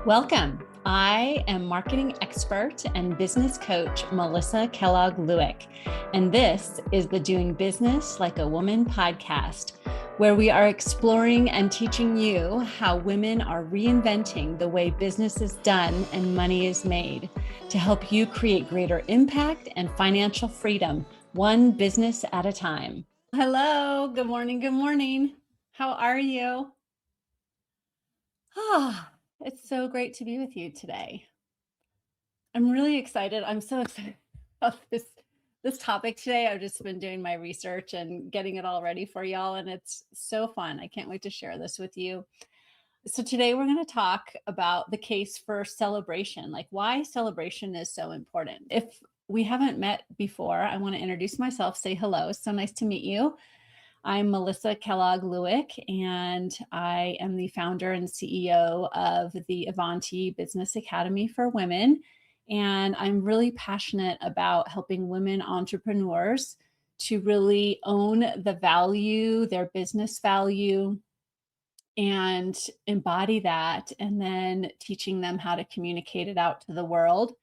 Welcome. I am marketing expert and business coach Melissa Kellogg-Lewick, and this is the Doing Business Like a Woman podcast, where we are exploring and teaching you how women are reinventing the way business is done and money is made to help you create greater impact and financial freedom, one business at a time. Hello. Good morning. Good morning. How are you? It's so great to be with you today. I'm really excited. I'm so excited about this topic today. I've just been doing my research and getting it all ready for y'all, and it's so fun. I can't wait to share this with you. So today we're going to talk about the case for celebration, like why celebration is so important. If we haven't met before, I want to introduce myself, say hello. It's so nice to meet you. I'm Melissa Kellogg-Lewick, and I am the founder and CEO of the Avanti Business Academy for Women. And I'm really passionate about helping women entrepreneurs to really own the value, their business value, and embody that, and then teaching them how to communicate it out to the world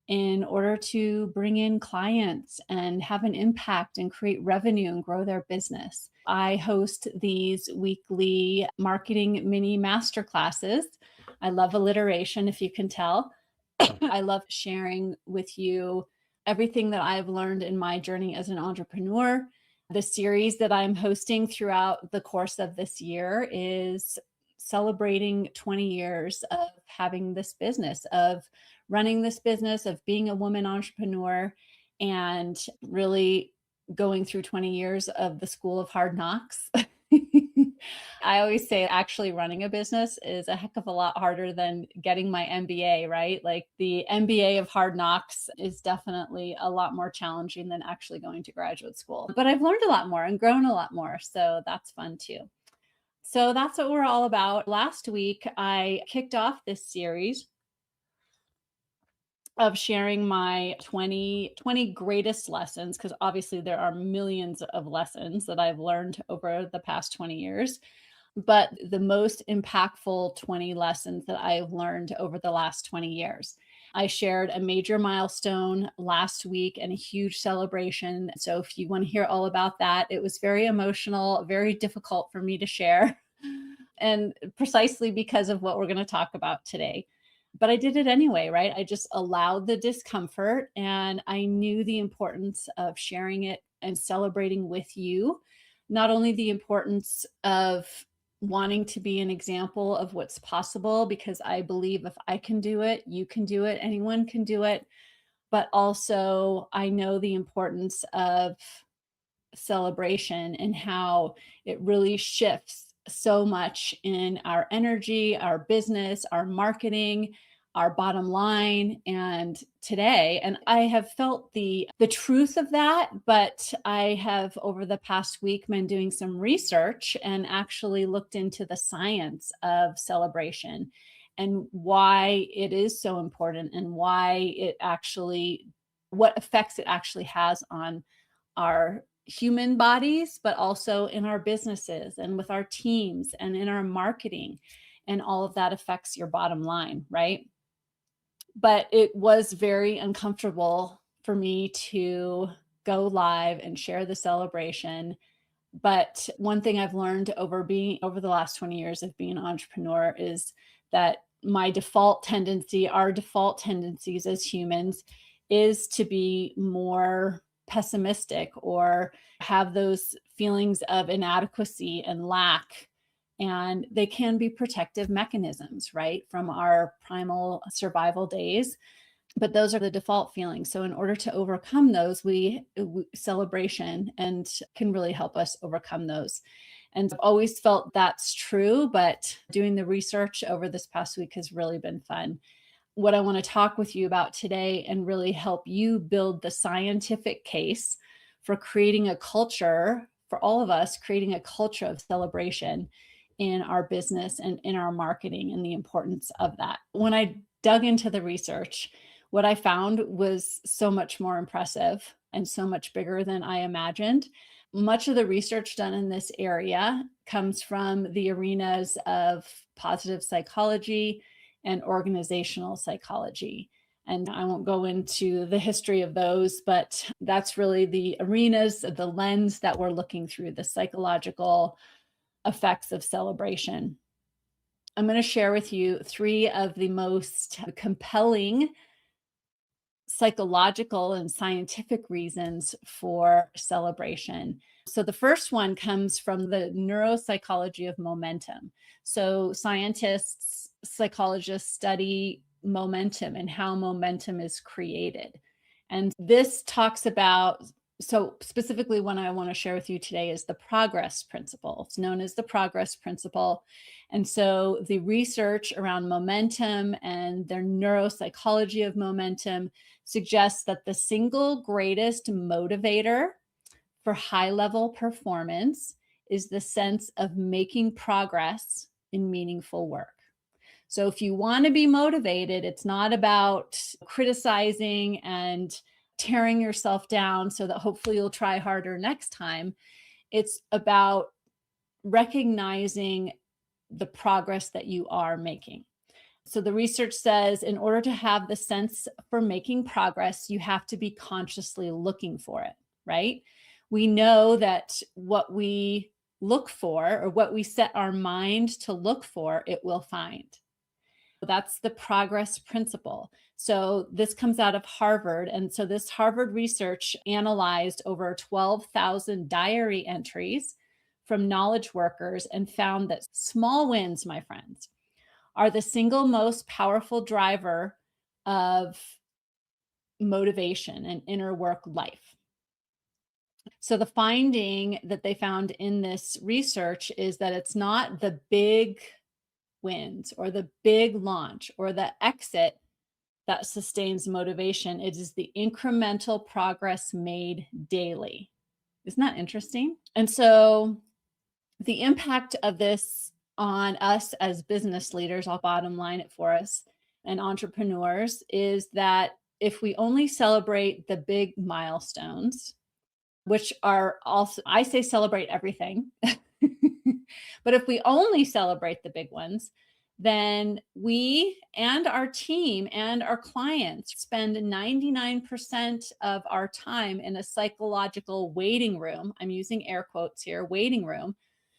in order to bring in clients and have an impact and create revenue and grow their business. I host these weekly marketing mini masterclasses. I love alliteration, if you can tell. I love sharing with you everything that I've learned in my journey as an entrepreneur. The series that I'm hosting throughout the course of this year is celebrating 20 years of having this business, of running this business, of being a woman entrepreneur, and really going through 20 years of the school of hard knocks. I always say actually running a business is a heck of a lot harder than getting my MBA, right? Like the MBA of hard knocks is definitely a lot more challenging than actually going to graduate school. But I've learned a lot more and grown a lot more. So that's fun too. So that's what we're all about. Last week, I kicked off this series of sharing my 20 greatest lessons, because obviously there are millions of lessons that I've learned over the past 20 years. But the most impactful 20 lessons that I've learned over the last 20 years. I shared a major milestone last week and a huge celebration. So if you want to hear all about that, it was very emotional, very difficult for me to share, and precisely because of what we're going to talk about today. But I did it anyway, right? I just allowed the discomfort, and I knew the importance of sharing it and celebrating with you. Not only the importance of wanting to be an example of what's possible, because I believe if I can do it, you can do it, anyone can do it. But also I know the importance of celebration and how it really shifts so much in our energy, our business, our marketing, our bottom line, and today. And I have felt the truth of that, but I have over the past week been doing some research and actually looked into the science of celebration and why it is so important and why it actually, what effects it actually has on our human bodies, but also in our businesses and with our teams and in our marketing. And all of that affects your bottom line, right? But it was very uncomfortable for me to go live and share the celebration. But one thing I've learned over the last 20 years of being an entrepreneur is that my default tendency, our default tendencies as humans, is to be more pessimistic or have those feelings of inadequacy and lack. And they can be protective mechanisms, right, from our primal survival days. But those are the default feelings. So in order to overcome those, celebration and can really help us overcome those. And I've always felt that's true, but doing the research over this past week has really been fun. What I want to talk with you about today and really help you build the scientific case for creating a culture, for all of us, creating a culture of celebration in our business and in our marketing, and the importance of that. When I dug into the research, what I found was so much more impressive and so much bigger than I imagined. Much of the research done in this area comes from the arenas of positive psychology and organizational psychology. And I won't go into the history of those, but that's really the arenas, the lens that we're looking through, the psychological effects of celebration. I'm going to share with you 3 of the most compelling psychological and scientific reasons for celebration. So the first one comes from the neuropsychology of momentum. So scientists, psychologists study momentum and how momentum is created. And this talks about, so specifically what I want to share with you today is the progress principle. It's known as the progress principle. And so the research around momentum and their neuropsychology of momentum suggests that the single greatest motivator for high level performance is the sense of making progress in meaningful work. So if you want to be motivated, it's not about criticizing and tearing yourself down so that hopefully you'll try harder next time. It's about recognizing the progress that you are making. So the research says in order to have the sense for making progress, you have to be consciously looking for it, right? We know that what we look for or what we set our mind to look for, it will find. That's the progress principle. So this comes out of Harvard. And so this Harvard research analyzed over 12,000 diary entries from knowledge workers and found that small wins, my friends, are the single most powerful driver of motivation and inner work life. So the finding that they found in this research is that it's not the big wins or the big launch or the exit that sustains motivation. It is the incremental progress made daily. Isn't that interesting? And so the impact of this on us as business leaders, I'll bottom line it for us, and entrepreneurs, is that if we only celebrate the big milestones, which are also, I say celebrate everything, but if we only celebrate the big ones, then we and our team and our clients spend 99% of our time in a psychological waiting room. I'm using air quotes here, waiting room.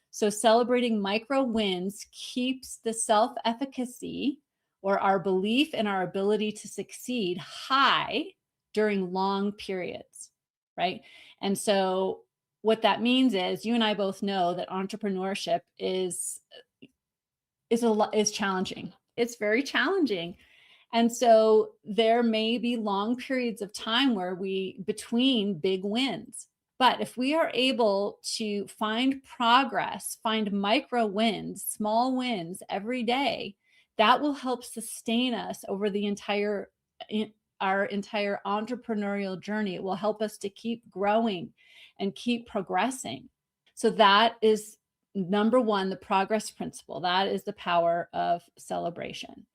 So celebrating micro wins keeps the self-efficacy or our belief in our ability to succeed high during long periods, right? And so what that means is you and I both know that entrepreneurship is challenging. It's very challenging. And so there may be long periods of time where between big wins. But if we are able to find progress, find micro wins, small wins every day, that will help sustain us over our entire entrepreneurial journey. It will help us to keep growing and keep progressing. So that is number one, the progress principle. That is the power of celebration.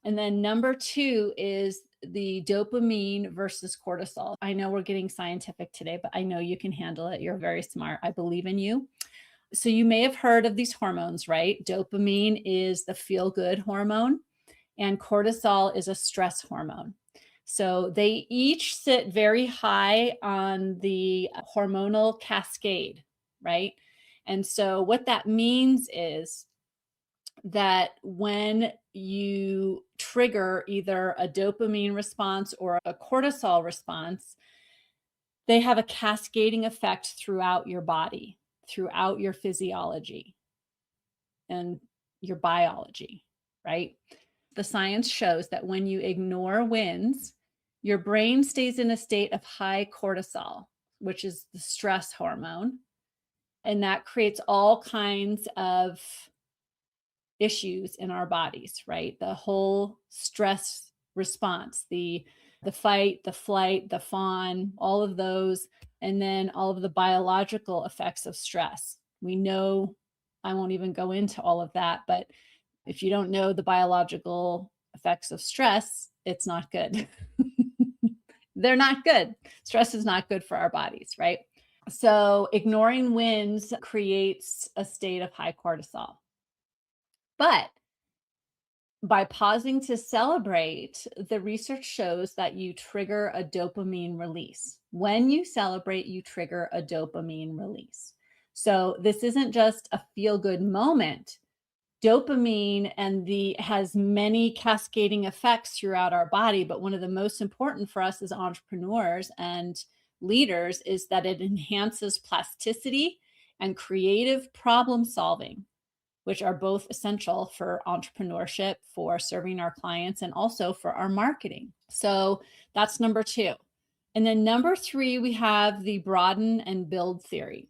And then number 2 is the dopamine versus cortisol. I know we're getting scientific today, but I know you can handle it. You're very smart. I believe in you. So you may have heard of these hormones, right? Dopamine is the feel-good hormone, and cortisol is a stress hormone. So they each sit very high on the hormonal cascade, right? And so what that means is that when you trigger either a dopamine response or a cortisol response, they have a cascading effect throughout your body, throughout your physiology and your biology, right? The science shows that when you ignore wins, your brain stays in a state of high cortisol, which is the stress hormone. And that creates all kinds of issues in our bodies, right? The whole stress response, the fight, the flight, the fawn, all of those, and then all of the biological effects of stress. We know, I won't even go into all of that, but if you don't know the biological effects of stress, it's not good. They're not good. Stress is not good for our bodies, right? So ignoring wins creates a state of high cortisol. But By pausing to celebrate, the research shows that you trigger a dopamine release. When you celebrate, you trigger a dopamine release. So this isn't just a feel good moment. Dopamine and the has many cascading effects throughout our body, but one of the most important for us as entrepreneurs and leaders is that it enhances plasticity and creative problem solving, which are both essential for entrepreneurship, for serving our clients, and also for our marketing. So that's number two. And then number three, we have the broaden and build theory.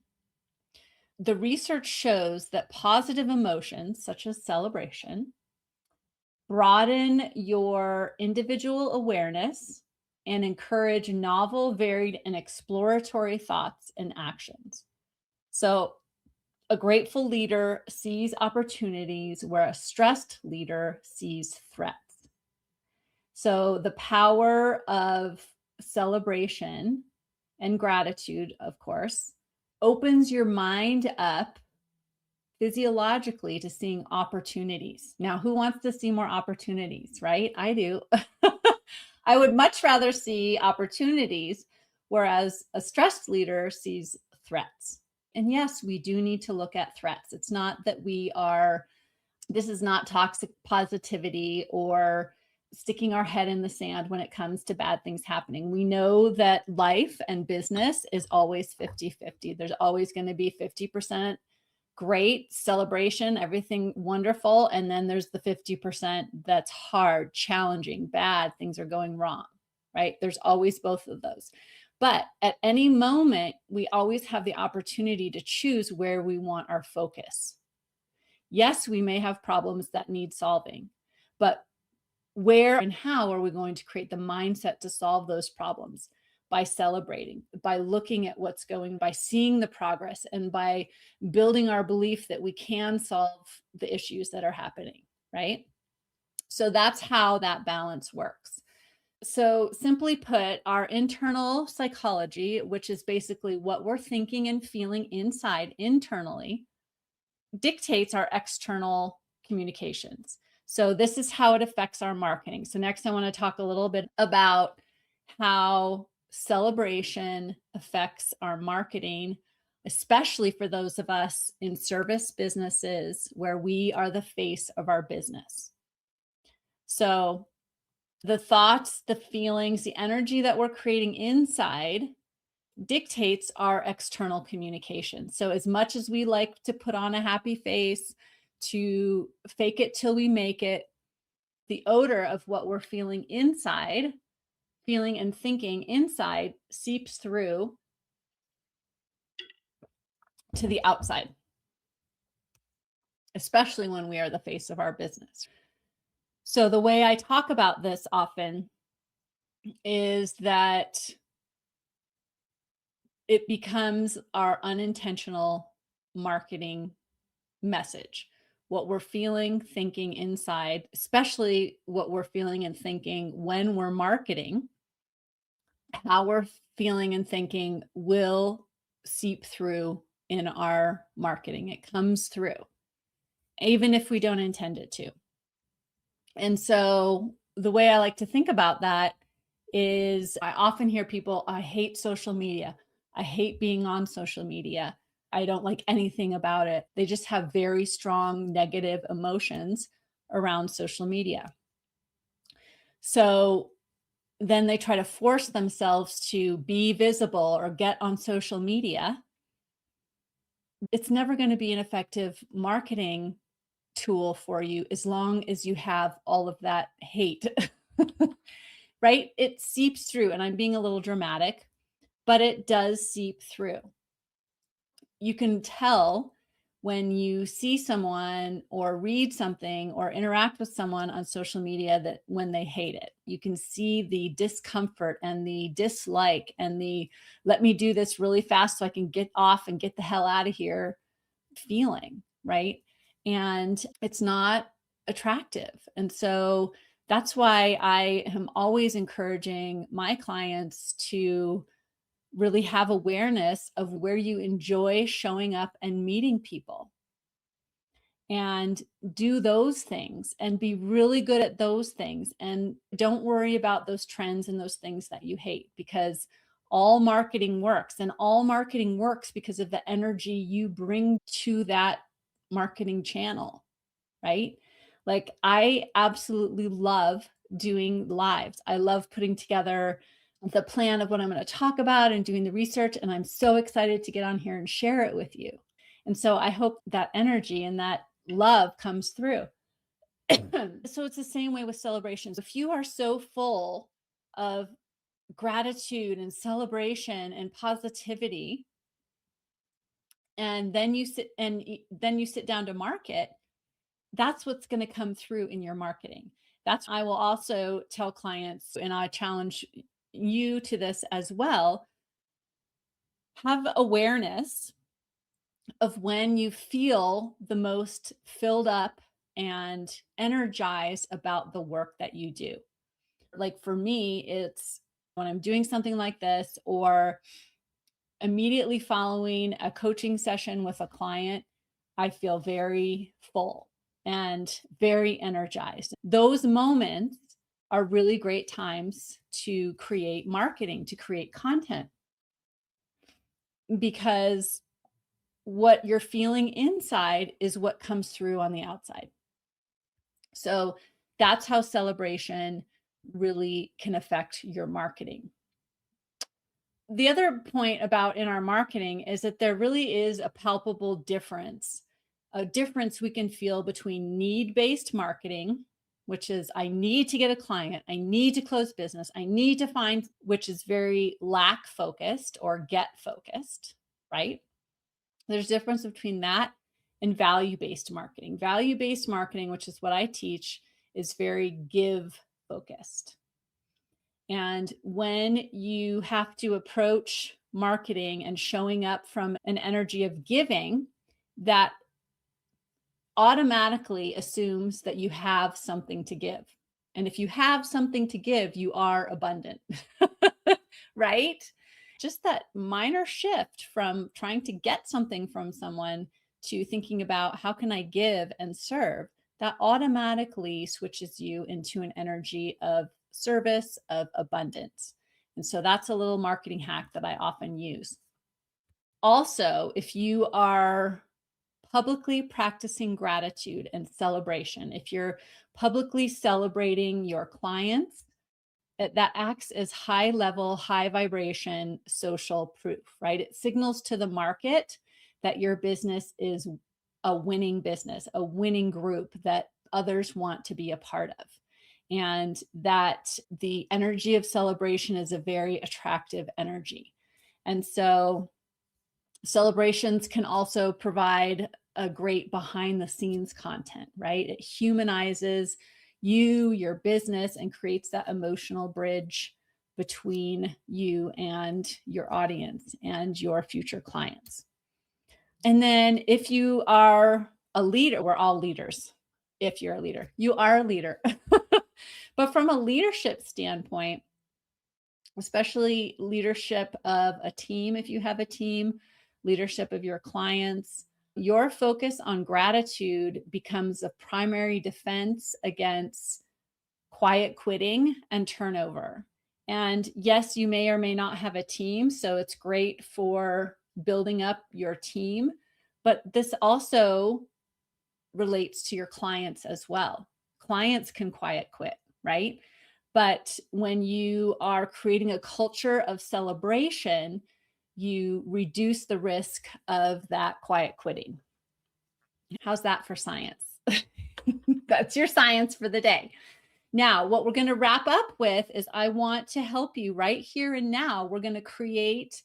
The research shows that positive emotions, such as celebration, broaden your individual awareness and encourage novel, varied, and exploratory thoughts and actions. So a grateful leader sees opportunities where a stressed leader sees threats. So the power of celebration and gratitude, of course, opens your mind up physiologically to seeing opportunities. Now, who wants to see more opportunities, right? I do. I would much rather see opportunities, whereas a stressed leader sees threats. And yes, we do need to look at threats. It's not that this is not toxic positivity or sticking our head in the sand when it comes to bad things happening. We know that life and business is always 50-50. There's always going to be 50% great celebration, everything wonderful. And then there's the 50% that's hard, challenging, bad, things are going wrong, right? There's always both of those. But at any moment, we always have the opportunity to choose where we want our focus. Yes, we may have problems that need solving, but where and how are we going to create the mindset to solve those problems? By celebrating, by looking at what's going, by seeing the progress, and by building our belief that we can solve the issues that are happening, right? So that's how that balance works. So simply put, our internal psychology, which is basically what we're thinking and feeling inside internally, dictates our external communications. So this is how it affects our marketing. So next I want to talk a little bit about how celebration affects our marketing, especially for those of us in service businesses where we are the face of our business. So the thoughts, the feelings, the energy that we're creating inside dictates our external communication. So as much as we like to put on a happy face, to fake it till we make it, the odor of what we're feeling inside, feeling and thinking inside, seeps through to the outside, especially when we are the face of our business. So the way I talk about this often is that it becomes our unintentional marketing message. What we're feeling, thinking inside, especially what we're feeling and thinking when we're marketing, how we're feeling and thinking will seep through in our marketing. It comes through, even if we don't intend it to. And so the way I like to think about that is I often hear people, I hate social media. I hate being on social media. I don't like anything about it. They just have very strong negative emotions around social media. So then they try to force themselves to be visible or get on social media. It's never going to be an effective marketing tool for you as long as you have all of that hate, right? It seeps through, and I'm being a little dramatic, but it does seep through. You can tell when you see someone or read something or interact with someone on social media that when they hate it, you can see the discomfort and the dislike and the let me do this really fast so I can get off and get the hell out of here feeling, right? And it's not attractive. And so that's why I am always encouraging my clients to really have awareness of where you enjoy showing up and meeting people. and do those things and be really good at those things. And don't worry about those trends and those things that you hate, because all marketing works, and all marketing works because of the energy you bring to that marketing channel, right? Like, I absolutely love doing lives. I love putting together the plan of what I'm going to talk about and doing the research. And I'm so excited to get on here and share it with you. And so I hope that energy and that love comes through. So it's the same way with celebrations. If you are so full of gratitude and celebration and positivity, and then then you sit down to market, that's what's going to come through in your marketing. That's, I will also tell clients, and I challenge you to this as well, have awareness of when you feel the most filled up and energized about the work that you do. Like for me, it's when I'm doing something like this, or immediately following a coaching session with a client, I feel very full and very energized. Those moments are really great times to create marketing, to create content, because what you're feeling inside is what comes through on the outside. So that's how celebration really can affect your marketing. The other point about in our marketing is that there really is a palpable difference, a difference we can feel between need-based marketing, which is I need to get a client, I need to close business, I need to find, which is very lack focused or get focused, right? There's a difference between that and value-based marketing. Value-based marketing, which is what I teach, is very give focused. And when you have to approach marketing and showing up from an energy of giving, that automatically assumes that you have something to give. And if you have something to give, you are abundant, right? Just that minor shift from trying to get something from someone to thinking about how can I give and serve, that automatically switches you into an energy of service, of abundance. And so that's a little marketing hack that I often use. Also, if you are publicly practicing gratitude and celebration, if you're publicly celebrating your clients, that acts as high level, high vibration social proof, right? It signals to the market that your business is a winning business, a winning group that others want to be a part of. And that the energy of celebration is a very attractive energy. And so celebrations can also provide a great behind the scenes content, right? It humanizes you, your business, and creates that emotional bridge between you and your audience and your future clients. And then if you are a leader, we're all leaders. If you're a leader, you are a leader. But from a leadership standpoint, especially leadership of a team, if you have a team, leadership of your clients, your focus on gratitude becomes a primary defense against quiet quitting and turnover. And yes, you may or may not have a team, so it's great for building up your team, but this also relates to your clients as well. Clients can quiet quit, right? But when you are creating a culture of celebration, you reduce the risk of that quiet quitting. How's that for science? That's your science for the day. Now, what we're going to wrap up with is I want to help you right here and now. We're going to create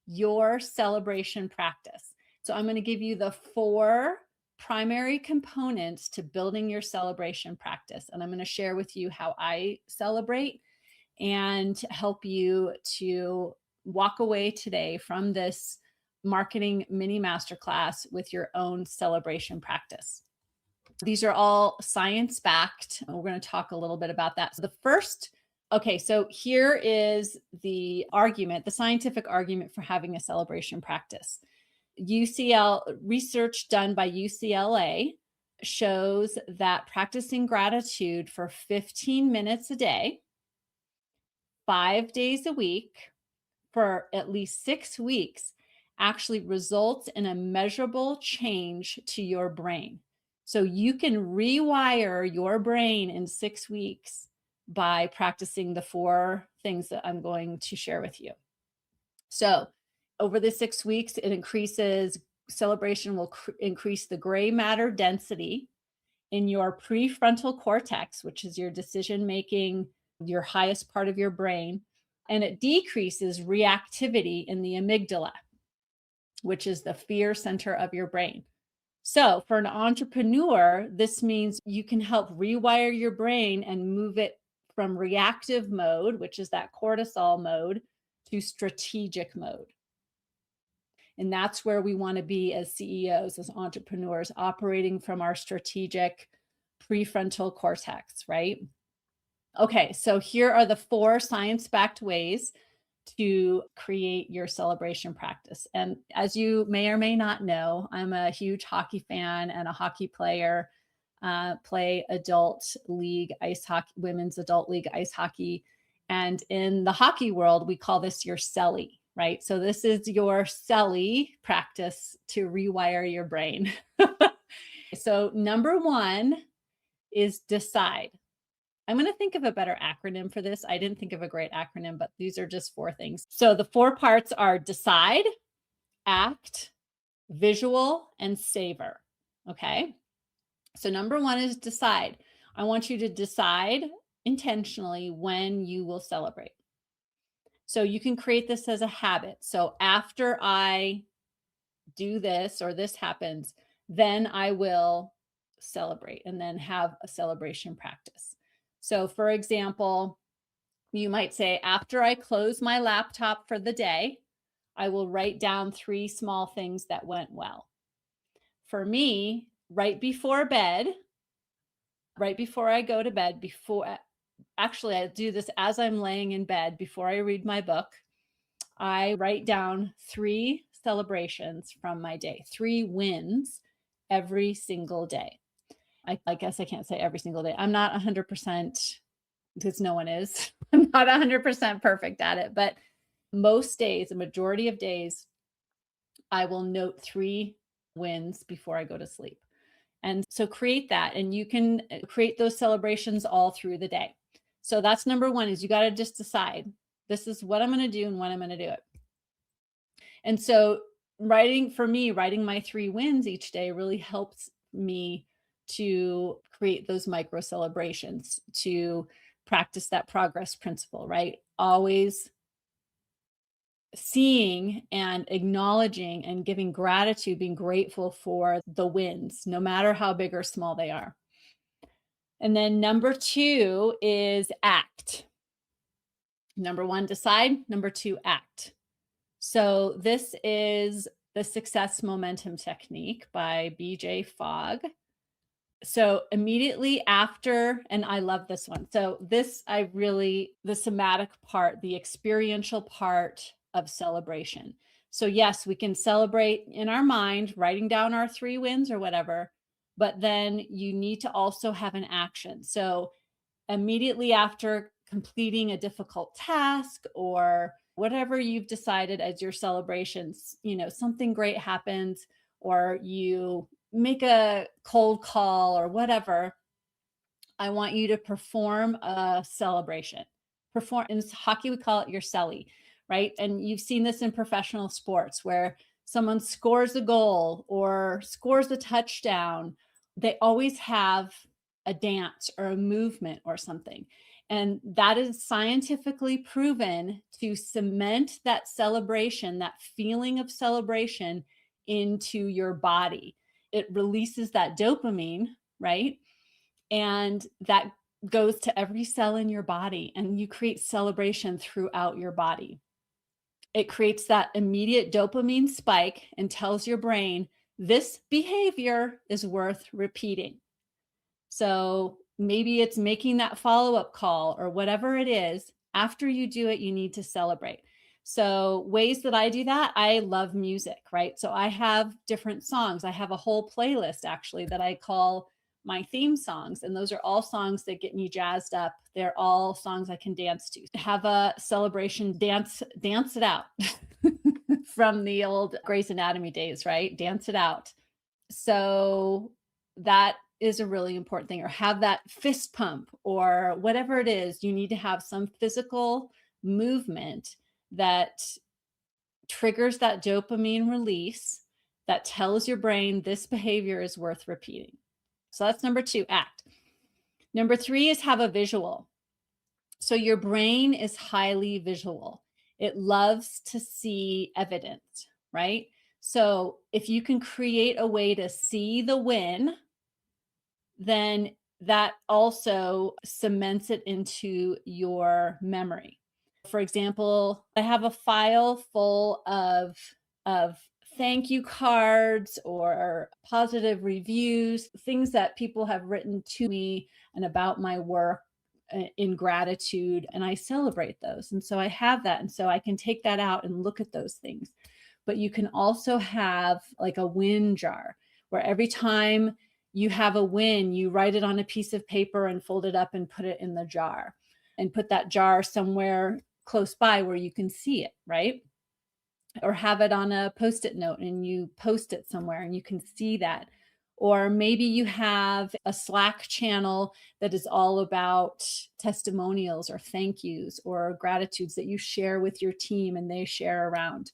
your celebration practice. So I'm going to give you the 4 primary components to building your celebration practice. And I'm going to share with you how I celebrate and help you to walk away today from this marketing mini masterclass with your own celebration practice. These are all science-backed. We're going to talk a little bit about that. So the first, okay, so here is the argument, the scientific argument for having a celebration practice. UCL research done by UCLA shows that practicing gratitude for 15 minutes a day, 5 days a week, for at least 6 weeks actually results in a measurable change to your brain. So you can rewire your brain in 6 weeks by practicing the 4 things that I'm going to share with you. So over the 6 weeks, it increases celebration will increase the gray matter density in your prefrontal cortex, which is your decision making, your highest part of your brain, and it decreases reactivity in the amygdala, which is the fear center of your brain. So, for an entrepreneur, this means you can help rewire your brain and move it from reactive mode, which is that cortisol mode, to strategic mode. And that's where we want to be as CEOs, as entrepreneurs, operating from our strategic prefrontal cortex, right? Okay, so here are the 4 science backed ways to create your celebration practice. And as you may or may not know, I'm a huge hockey fan and a hockey player, play adult league ice hockey, women's adult league ice hockey. And in the hockey world, we call this your celly, right? So this is your celly practice to rewire your brain. So number 1 is decide. I'm going to think of a better acronym for this. I didn't think of a great acronym, but these are just 4 things. So the 4 parts are decide, act, visual, and savor. Okay. So number 1 is decide. I want you to decide intentionally when you will celebrate. So you can create this as a habit. So after I do this or this happens, then I will celebrate and then have a celebration practice. So, for example, you might say, after I close my laptop for the day, I will write down 3 small things that went well. For me, right before bed, right before I go to bed, actually, I do this as I'm laying in bed before I read my book. I write down 3 celebrations from my day, 3 wins every single day. I guess I can't say every single day. I'm not 100%, because no one is. I'm not 100% perfect at it, but most days, a majority of days, I will note 3 wins before I go to sleep. And so create that, and you can create those celebrations all through the day. So that's number 1, is you got to just decide, this is what I'm going to do and when I'm going to do it. And so writing my 3 wins each day really helps me to create those micro celebrations, to practice that progress principle, right? Always seeing and acknowledging and giving gratitude, being grateful for the wins, no matter how big or small they are. And then number 2 is act. Number 1, decide. Number 2, act. So this is the Success Momentum Technique by BJ Fogg. So immediately after, and I love this one. So the somatic part, the experiential part of celebration. So yes, we can celebrate in our mind, writing down our 3 wins or whatever, but then you need to also have an action. So immediately after completing a difficult task or whatever you've decided as your celebrations, something great happens, or you make a cold call or whatever, I want you to perform a celebration. In hockey, we call it your celly, right? And you've seen this in professional sports where someone scores a goal or scores a touchdown. They always have a dance or a movement or something. And that is scientifically proven to cement that celebration, that feeling of celebration into your body. It releases that dopamine, right? And that goes to every cell in your body, and you create celebration throughout your body. It creates that immediate dopamine spike and tells your brain, this behavior is worth repeating. So maybe it's making that follow-up call or whatever it is. After you do it, you need to celebrate. So ways that I do that, I love music, right? So I have different songs. I have a whole playlist actually that I call my theme songs. And those are all songs that get me jazzed up. They're all songs I can dance to. Have a celebration, dance it out from the old Grey's Anatomy days, right? Dance it out. So that is a really important thing. Or have that fist pump or whatever it is. You need to have some physical movement that triggers that dopamine release that tells your brain this behavior is worth repeating. So that's number 2, act. Number 3 is have a visual. So your brain is highly visual. It loves to see evidence, right? So if you can create a way to see the win, then that also cements it into your memory. For example, I have a file full of thank you cards or positive reviews, things that people have written to me and about my work in gratitude, and I celebrate those. And so I have that, and so I can take that out and look at those things. But you can also have like a win jar where every time you have a win, you write it on a piece of paper and fold it up and put it in the jar, and put that jar somewhere close by where you can see it, right? Or have it on a post-it note and you post it somewhere and you can see that. Or maybe you have a Slack channel that is all about testimonials or thank yous or gratitudes that you share with your team and they share around.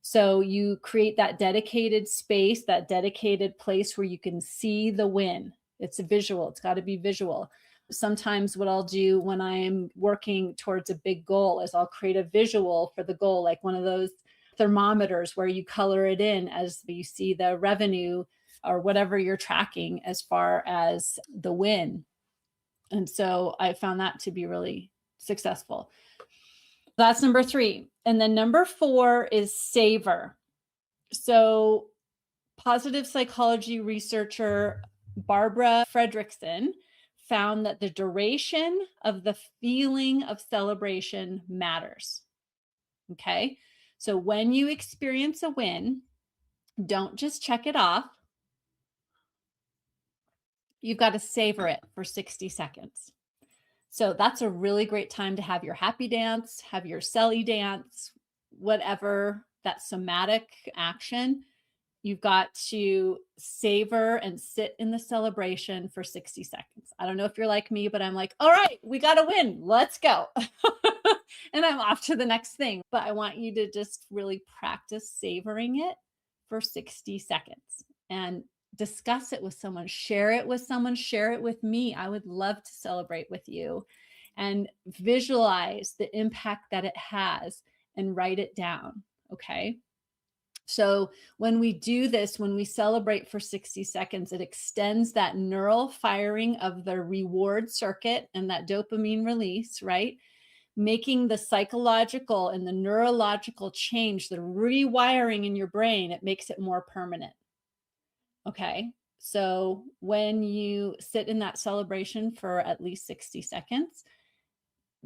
So you create that dedicated space, that dedicated place where you can see the win. It's a visual, it's got to be visual. Sometimes what I'll do when I'm working towards a big goal is I'll create a visual for the goal, like one of those thermometers where you color it in as you see the revenue or whatever you're tracking as far as the win. And so I found that to be really successful. That's number 3. And then number 4 is savor. So positive psychology researcher Barbara Fredrickson found that the duration of the feeling of celebration matters. Okay. So when you experience a win, don't just check it off. You've got to savor it for 60 seconds. So that's a really great time to have your happy dance, have your selly dance, whatever that somatic action. You've got to savor and sit in the celebration for 60 seconds. I don't know if you're like me, but I'm like, all right, we got to win. Let's go. And I'm off to the next thing. But I want you to just really practice savoring it for 60 seconds and discuss it with someone, share it with someone, share it with me. I would love to celebrate with you and visualize the impact that it has and write it down. Okay. So when we do this, when we celebrate for 60 seconds, it extends that neural firing of the reward circuit and that dopamine release, right? Making the psychological and the neurological change, the rewiring in your brain, it makes it more permanent. Okay. So when you sit in that celebration for at least 60 seconds,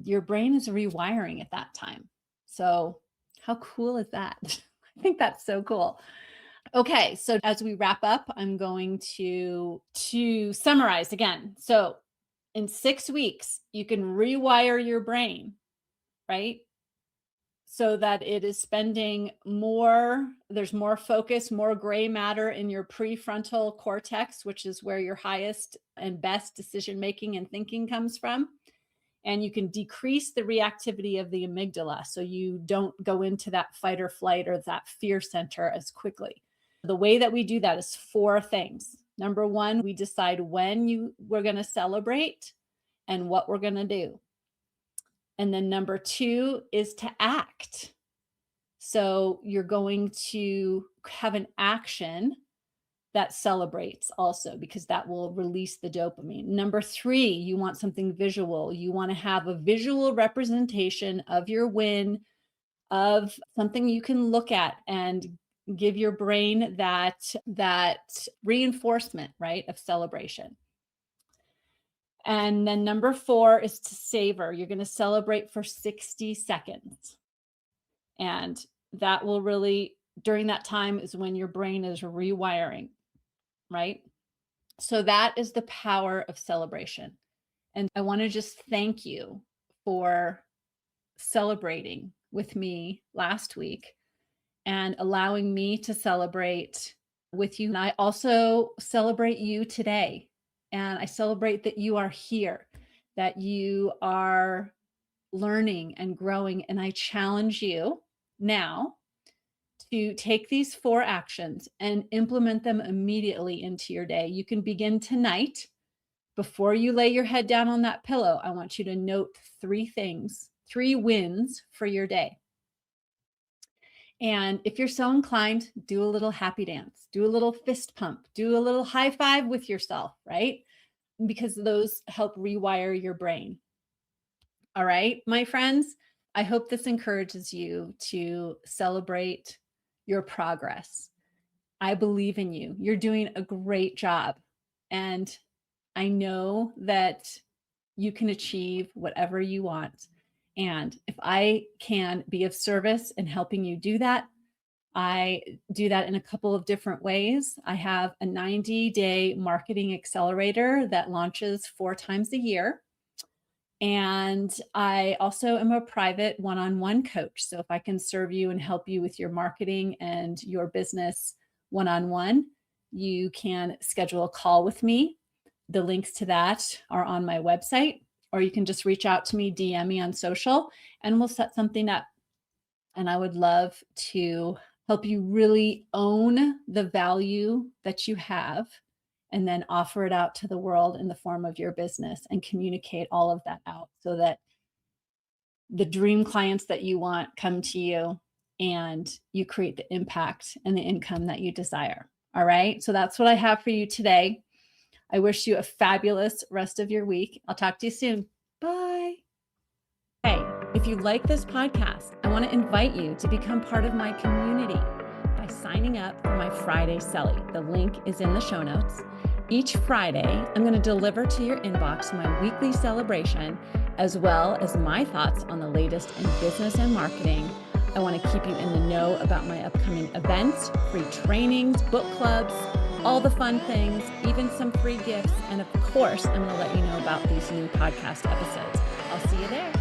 your brain is rewiring at that time. So how cool is that? I think that's so cool. Okay, so as we wrap up, I'm going to summarize again. So in 6 weeks, you can rewire your brain, right? So that it is spending more, there's more focus, more gray matter in your prefrontal cortex, which is where your highest and best decision making and thinking comes from. And you can decrease the reactivity of the amygdala so you don't go into that fight or flight or that fear center as quickly. The way that we do that is 4 things. Number 1, we decide when we're going to celebrate and what we're going to do. And then number 2 is to act. So you're going to have an action that celebrates also, because that will release the dopamine. Number 3, you want something visual. You want to have a visual representation of your win, of something you can look at and give your brain that reinforcement, right, of celebration. And then number 4 is to savor. You're going to celebrate for 60 seconds. And that will really, during that time is when your brain is rewiring, right? So that is the power of celebration. And I want to just thank you for celebrating with me last week and allowing me to celebrate with you. And I also celebrate you today. And I celebrate that you are here, that you are learning and growing. And I challenge you now to take these 4 actions and implement them immediately into your day. You can begin tonight. Before you lay your head down on that pillow, I want you to note 3 things, 3 wins for your day. And if you're so inclined, do a little happy dance, do a little fist pump, do a little high five with yourself, right? Because those help rewire your brain. All right, my friends, I hope this encourages you to celebrate your progress. I believe in you. You're doing a great job. And I know that you can achieve whatever you want. And if I can be of service in helping you do that, I do that in a couple of different ways. I have a 90-day marketing accelerator that launches 4 times a year. And I also am a private one-on-one coach. So if I can serve you and help you with your marketing and your business one-on-one, you can schedule a call with me. The links to that are on my website, or you can just reach out to me, DM me on social, and we'll set something up. And I would love to help you really own the value that you have and then offer it out to the world in the form of your business and communicate all of that out so that the dream clients that you want come to you and you create the impact and the income that you desire. All right. So that's what I have for you today. I wish you a fabulous rest of your week. I'll talk to you soon. Bye. Hey, if you like this podcast, I want to invite you to become part of my community by signing up for my Friday Celly. The link is in the show notes. Each Friday, I'm going to deliver to your inbox my weekly celebration, as well as my thoughts on the latest in business and marketing. I want to keep you in the know about my upcoming events, free trainings, book clubs, all the fun things, even some free gifts. And of course, I'm going to let you know about these new podcast episodes. I'll see you there.